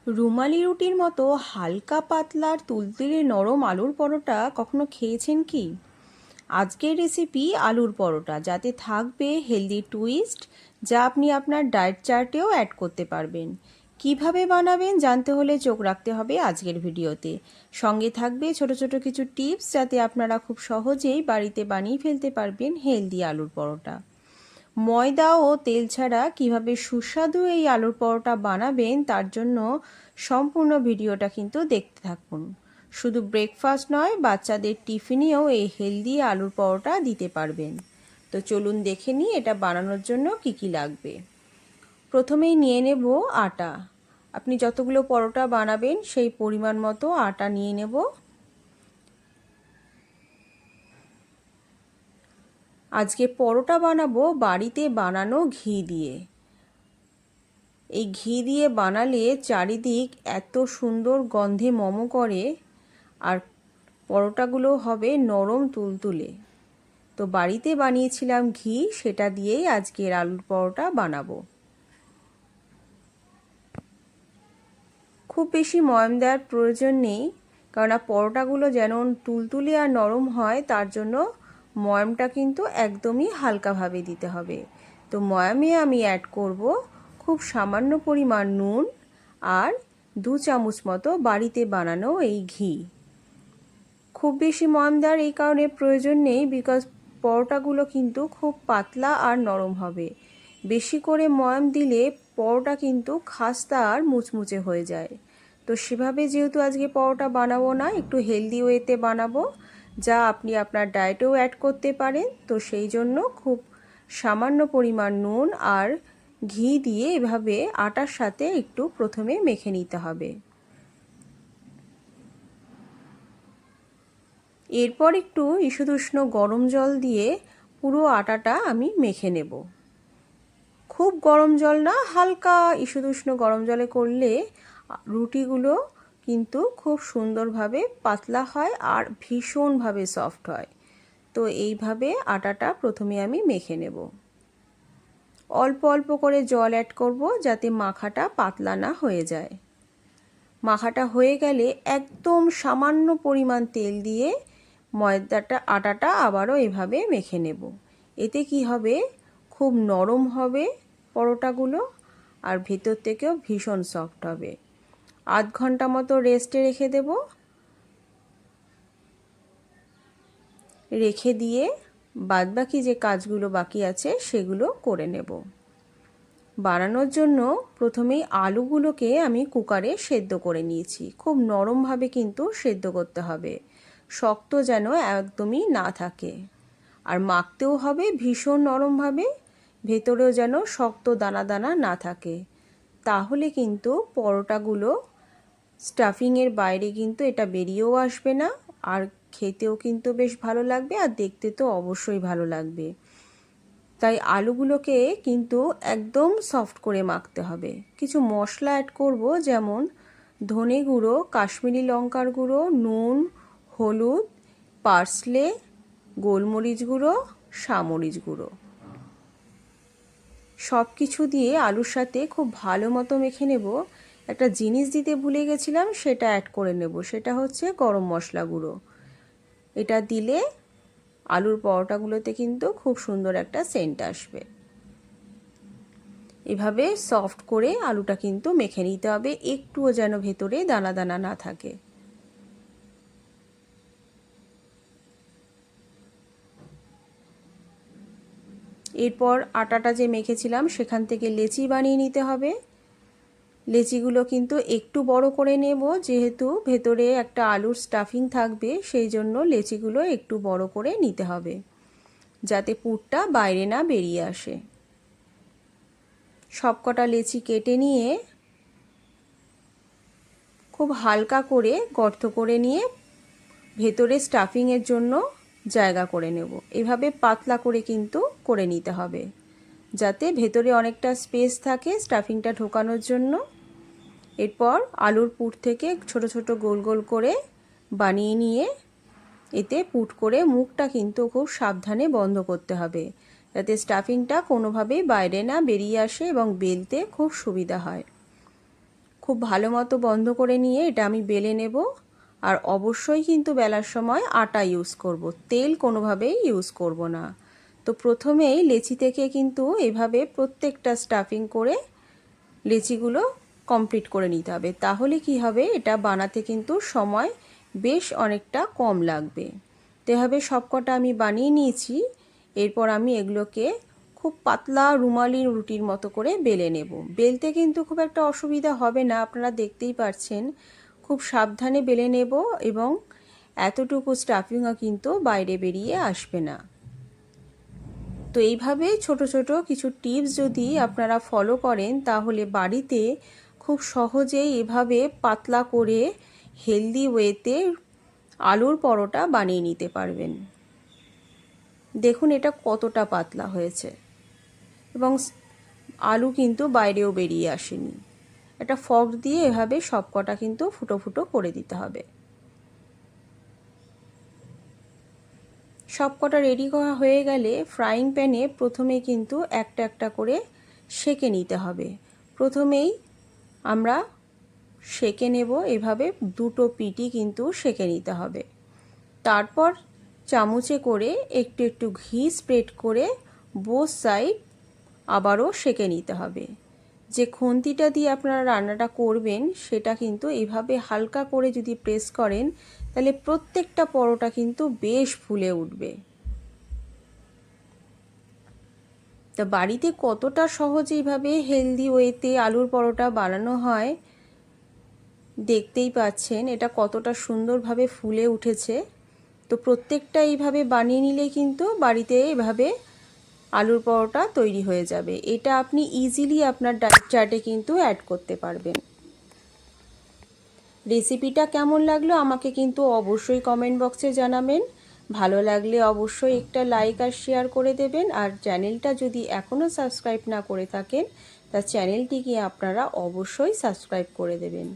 রুমালি রুটির মতো হালকা পাতলার তুলতুলে নরম আলুর পরোটা কখনো খেয়েছেন কি? আজকের রেসিপি আলুর পরোটা, যাতে থাকবে হেলদি টুইস্ট, যা আপনি আপনার ডায়েট চার্টেও অ্যাড করতে পারবেন। কিভাবে বানাবেন জানতে হলে চোখ রাখতে হবে আজকের ভিডিওতে। সঙ্গে থাকবে ছোট ছোট কিছু টিপস, যাতে আপনারা খুব সহজেই বাড়িতে বানিয়ে ফেলতে পারবেন হেলদি আলুর পরোটা। ময়দা ও তেল ছাড়া কিভাবে সুস্বাদু এই আলুর পরোটা বানাবেন, তার জন্য সম্পূর্ণ ভিডিওটা কিন্তু দেখতে থাকুন। শুধু ব্রেকফাস্ট নয়, বাচ্চাদের টিফিনেও এই হেলদি আলুর পরোটা দিতে পারবেন। তো চলুন দেখে নিই এটা বানানোর জন্য কি কি লাগবে। প্রথমেই নিয়ে নেব আটা। আপনি যতগুলো পরোটা বানাবেন সেই পরিমাণ মতো আটা নিয়ে নেব। আজকে পরোটা বানাবো বাড়িতে বানানো ঘি দিয়ে। এই ঘি দিয়ে বানালে চারিদিক এত সুন্দর গন্ধে মমো করে, আর পরোটাগুলো হবে নরম তুলতুলে। তো বাড়িতে বানিয়েছিলাম ঘি, সেটা দিয়েই আজকের আলুর পরোটা বানাবো। খুব বেশি ময়াম দেওয়ার প্রয়োজন নেই, কেননা পরোটাগুলো যেন তুলতুলে আর নরম হয়, তার জন্য ময়ামটা কিন্তু একদমই হালকাভাবে দিতে হবে। তো ময়ামে আমি অ্যাড করব খুব সামান্য পরিমাণ নুন আর 2 চামচ মতো বাড়িতে বানানো এই ঘি। খুব বেশি ময়াম দেওয়ার এই কারণে প্রয়োজন নেই, বিকজ পরোটাগুলো কিন্তু খুব পাতলা আর নরম হবে। বেশি করে ময়াম দিলে পরোটা কিন্তু খাস্তা আর মুচমুচে হয়ে যায়। তো সেভাবে যেহেতু আজকে পরোটা বানাবো না, একটু হেলদি ওয়েতে বানাবো, যা আপনি আপনার ডায়েটেও অ্যাড করতে পারেন। তো সেই জন্য খুব সামান্য পরিমাণ নুন আর ঘি দিয়ে এভাবে আটার সাথে একটু প্রথমে মেখে নিতে হবে। এরপর একটু ঈষদুষ্ণ গরম জল দিয়ে পুরো আটাটা আমি মেখে নেব। খুব গরম জল না, হালকা ঈষদুষ্ণ গরম জলে করলে রুটিগুলো কিন্তু খুব সুন্দরভাবে পাতলা হয় আর ভীষণভাবে সফট হয়। তো এইভাবে আটাটা প্রথমে আমি মেখে নেব। অল্প অল্প করে জল অ্যাড করব, যাতে মাখাটা পাতলা না হয়ে যায়। মাখাটা হয়ে গেলে একদম সামান্য পরিমাণ তেল দিয়ে আটাটা আবারও এভাবে মেখে নেব। এতে কি হবে, খুব নরম হবে পরোটাগুলো, আর ভেতর থেকেও ভীষণ সফট হবে। আধ ঘন্টা মতো রেস্টে রেখে দেব। রেখে দিয়ে বাদবাকি যে কাজগুলো বাকি আছে সেগুলো করে নেব। বানানোর জন্য প্রথমেই আলুগুলোকে আমি কুকারে সেদ্ধ করে নিয়েছি। খুব নরমভাবে কিন্তু সেদ্ধ করতে হবে, শক্ত যেন একদমই না থাকে। আর মাখতেও হবে ভীষণ নরমভাবে, ভেতরেও যেন শক্ত দানা দানা না থাকে। তাহলে কিন্তু পরোটাগুলো স্টাফিংয়ের বাইরে কিন্তু এটা বেরিয়েও আসবে না, আর খেতেও কিন্তু বেশ ভালো লাগবে, আর দেখতে তো অবশ্যই ভালো লাগবে। তাই আলুগুলোকে কিন্তু একদম সফট করে মাখতে হবে। কিছু মশলা অ্যাড করব, যেমন ধনে গুঁড়ো, কাশ্মীরি লঙ্কার গুঁড়ো, নুন, হলুদ, পার্সলে, গোলমরিচ গুঁড়ো, সামরিচ গুঁড়ো। সব কিছু দিয়ে আলুর সাথে খুব ভালো মতো মেখে নেব। একটা জিনিস দিতে ভুলে গেছিলাম, সেটা অ্যাড করে নেব, সেটা হচ্ছে গরম মশলা গুঁড়ো। এটা দিলে আলুর পরোটাগুলোতে কিন্তু খুব সুন্দর একটা সেন্ট আসবে। এভাবে সফট করে আলুটা কিন্তু মেখে নিতে হবে, একটুও যেন ভেতরে দানা দানা না থাকে। এরপর আটাটা যে মেখেছিলাম সেখান থেকে লেচি বানিয়ে নিতে হবে। লেচিগুলো কিন্তু একটু বড় করে নেব, যেহেতু ভেতরে একটা আলুর স্টাফিং থাকবে, সেই জন্য লেচিগুলো একটু বড় করে নিতে হবে, যাতে পুরটা বাইরে না বেরিয়ে আসে। সবকটা লেচি কেটে নিয়ে খুব হালকা করে গর্ত করে নিয়ে ভেতরে স্টাফিংয়ের জন্য জায়গা করে নেব। এভাবে পাতলা করে কিন্তু করে নিতে হবে, যাতে ভেতরে অনেকটা স্পেস থাকে স্টাফিংটা ঢোকানোর জন্য। এরপর আলুর পুর থেকে ছোট ছোট গোল গোল করে বানিয়ে নিয়ে এতে পুট করে মুখটা কিন্তু খুব সাবধানে বন্ধ করতে হবে, যাতে স্টাফিংটা কোনোভাবেই বাইরে না বেরিয়ে আসে এবং বেলতে খুব সুবিধা হয়। খুব ভালো মতো বন্ধ করে নিয়ে এটা আমি বেলে নেব। আর অবশ্যই কিন্তু বেলার সময় আটা ইউজ করব, তেল কোনোভাবেই ইউজ করব না। তো প্রথমেই লেচি থেকে কিন্তু এভাবে প্রত্যেকটা স্টাফিং করে লেচিগুলো কমপ্লিট করে নিতে হবে। তাহলে কি হবে, এটা বানাতে কিন্তু সময় বেশ অনেকটা কম লাগবে। তো এভাবে সবকটা আমি বানিয়ে নিয়েছি। এরপর আমি এগুলোকে খুব পাতলা রুমালি রুটির মতো করে বেলে নেব। বেলতে কিন্তু খুব একটা অসুবিধা হবে না, আপনারা দেখতেই পাচ্ছেন। খুব সাবধানে বেলে নেব এবং এতটুকু স্টাফিংও কিন্তু বাইরে বেরিয়ে আসবে না। তো এইভাবে ছোট ছোট কিছু টিপস যদি আপনারা ফলো করেন তাহলে বাড়িতে খুব সহজেই এভাবে পাতলা করে হেলদি ওয়েতে আলুর পরোটা বানিয়ে নিতে পারবেন। দেখুন এটা কতটা পাতলা হয়েছে এবং আলু কিন্তু বাইরেও বেরিয়ে আসেনি। একটা ফর্ক দিয়ে এভাবে সবকটা কিন্তু ফুটো ফুটো করে দিতে হবে। সবকটা রেডি করা হয়ে গেলে ফ্রাইং প্যানে প্রথমে কিন্তু একটা একটা করে সেঁকে নিতে হবে। প্রথমেই আমরা সেঁকে নেব, এভাবে দুটো পিঠই কিন্তু সেঁকে নিতে হবে। তারপর চামচে করে একটু একটু ঘি স্প্রেড করে বোথ সাইড আবারও সেঁকে নিতে হবে। যে খুন্তিটা দিয়ে আপনারা রান্নাটা করবেন সেটা কিন্তু এভাবে হালকা করে যদি প্রেস করেন তাহলে প্রত্যেকটা পরোটা কিন্তু বেশ ফুলে উঠবে। তা বাড়িতে কতটা সহজ এইভাবে হেলদি ওয়েতে আলুর পরোটা বানানো হয় দেখতেই পাচ্ছেন, এটা কতটা সুন্দরভাবে ফুলে উঠেছে। তো প্রত্যেকটা এইভাবে বানিয়ে নিলে কিন্তু বাড়িতে এভাবে আলুর পরোটা তৈরি হয়ে যাবে। এটা আপনি ইজিলি আপনার ডায়েট চার্টে কিন্তু অ্যাড করতে পারবেন। রেসিপিটা কেমন লাগলো আমাকে কিন্তু অবশ্যই কমেন্ট বক্সে জানাবেন। ভালো লাগলে অবশ্যই একটা লাইক আর শেয়ার করে দেবেন। আর চ্যানেলটা যদি এখনও সাবস্ক্রাইব না করে থাকেন তা চ্যানেলটিকে আপনারা অবশ্যই সাবস্ক্রাইব করে দেবেন।